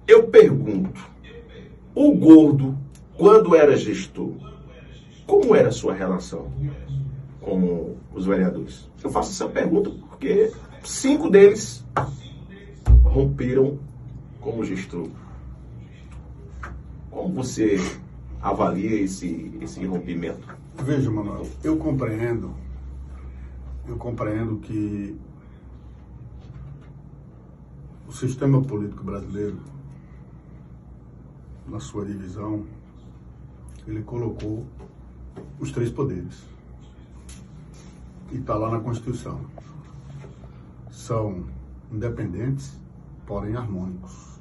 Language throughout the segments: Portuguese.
Eu pergunto, o Gordo, quando era gestor, como era a sua relação com os vereadores? Eu faço essa pergunta porque 5 deles romperam como gestor. Como você avalia esse rompimento? Veja, Manuel, eu compreendo que o sistema político brasileiro, na sua divisão, ele colocou os 3 poderes. E está lá na Constituição. São independentes, porém harmônicos.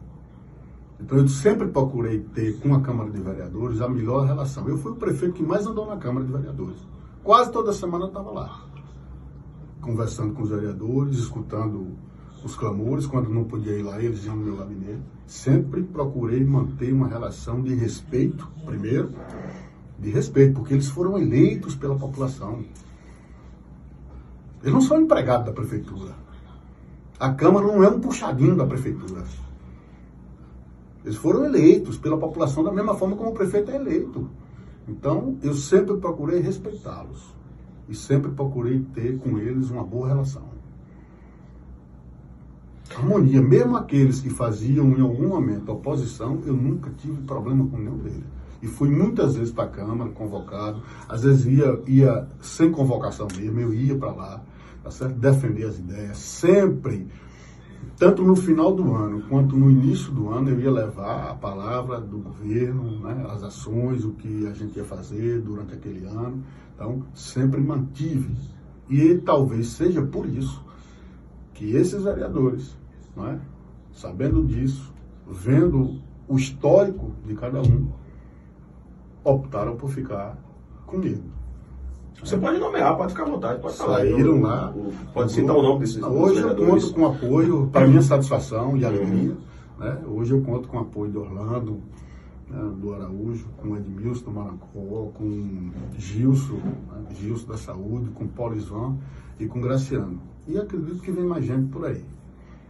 Então eu sempre procurei ter com a Câmara de Vereadores a melhor relação. Eu fui o prefeito que mais andou na Câmara de Vereadores. Quase toda semana eu estava lá, conversando com os vereadores, escutando os clamores. Quando não podia ir lá, eles iam no meu gabinete. Sempre procurei manter uma relação de respeito, primeiro, de respeito, porque eles foram eleitos pela população. Eles não são empregados da prefeitura. A Câmara não é um puxadinho da prefeitura. Eles foram eleitos pela população da mesma forma como o prefeito é eleito. Então, eu sempre procurei respeitá-los. E sempre procurei ter com eles uma boa relação. Harmonia. Mesmo aqueles que faziam em algum momento oposição, eu nunca tive problema com nenhum deles. E fui muitas vezes para a Câmara, convocado. Às vezes ia sem convocação mesmo, eu ia para lá, tá certo? Defender as ideias. Sempre, tanto no final do ano quanto no início do ano, eu ia levar a palavra do governo, né, as ações, o que a gente ia fazer durante aquele ano. Então, sempre mantive. E talvez seja por isso que esses vereadores, não é, sabendo disso, vendo o histórico de cada um, optaram por ficar comigo. Você pode nomear, pode ficar à vontade, pode falar. Saíram lá. Pode citar o nome desses Hoje vereadores. eu conto com apoio, para minha satisfação e alegria. Né? Hoje eu conto com apoio de Orlando, né, do Araújo, com Edmilson do Maracó, com Gilson, né, Gilson da Saúde, com Paulisvan e com Graciano. E acredito que vem mais gente por aí,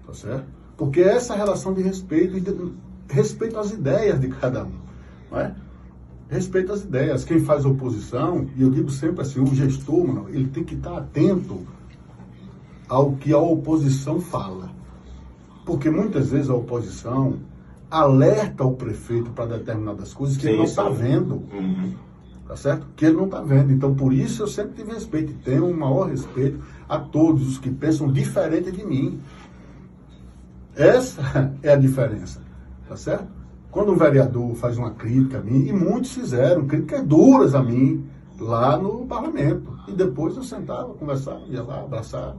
tá certo? Porque é essa relação de respeito, respeito às ideias de cada um, não é? Respeito às ideias. Quem faz oposição, e eu digo sempre assim, o gestor, mano, ele tem que estar atento ao que a oposição fala. Porque muitas vezes a oposição alerta o prefeito para determinadas coisas que ele não está vendo. Tá certo? Que ele não está vendo. Então, por isso, eu sempre tive respeito e tenho um maior respeito a todos os que pensam diferente de mim. Essa é a diferença. Tá certo? Quando um vereador faz uma crítica a mim, e muitos fizeram críticas duras a mim lá no parlamento, e depois eu sentava, conversava, ia lá, abraçava,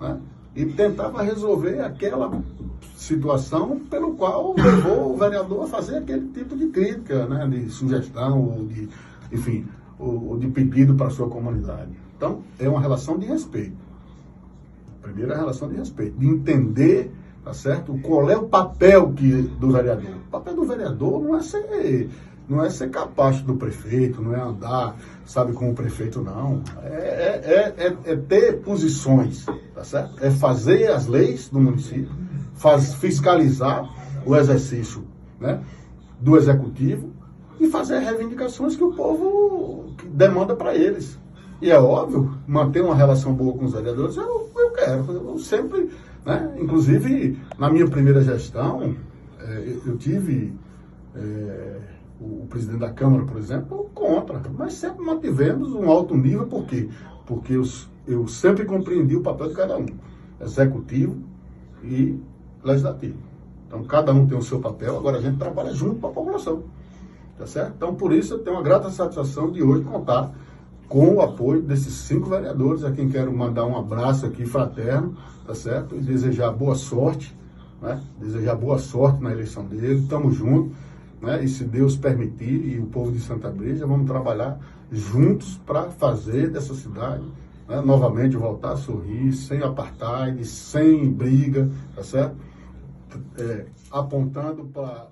né? E tentava resolver aquela situação pelo qual levou o vereador a fazer aquele tipo de crítica, né? De sugestão, ou de, enfim, ou de pedido para a sua comunidade. Então, é uma relação de respeito. Primeiro, a relação de respeito, de entender, tá certo? Qual é o papel do vereador? O papel do vereador não é ser capacho do prefeito, não é andar, sabe, com o prefeito, não. É ter posições, tá certo? É fazer as leis do município, fiscalizar o exercício, né, do executivo e fazer reivindicações que o povo demanda para eles. E é óbvio, manter uma relação boa com os vereadores, eu quero. Eu sempre, né, inclusive, na minha primeira gestão, eu tive o presidente da Câmara, por exemplo, contra, mas sempre mantivemos um alto nível. Por quê? Porque eu sempre compreendi o papel de cada um, executivo e legislativo. Então, cada um tem o seu papel, agora a gente trabalha junto para a população, tá certo? Então, por isso, eu tenho uma grata satisfação de hoje contar com o apoio desses 5 vereadores, a quem quero mandar um abraço aqui fraterno, tá certo? E desejar boa sorte, né? Desejar boa sorte na eleição dele, estamos juntos, né? E se Deus permitir, e o povo de Santa Brígida, vamos trabalhar juntos para fazer dessa cidade, né, novamente voltar a sorrir, sem apartheid, sem briga, tá certo? Apontando para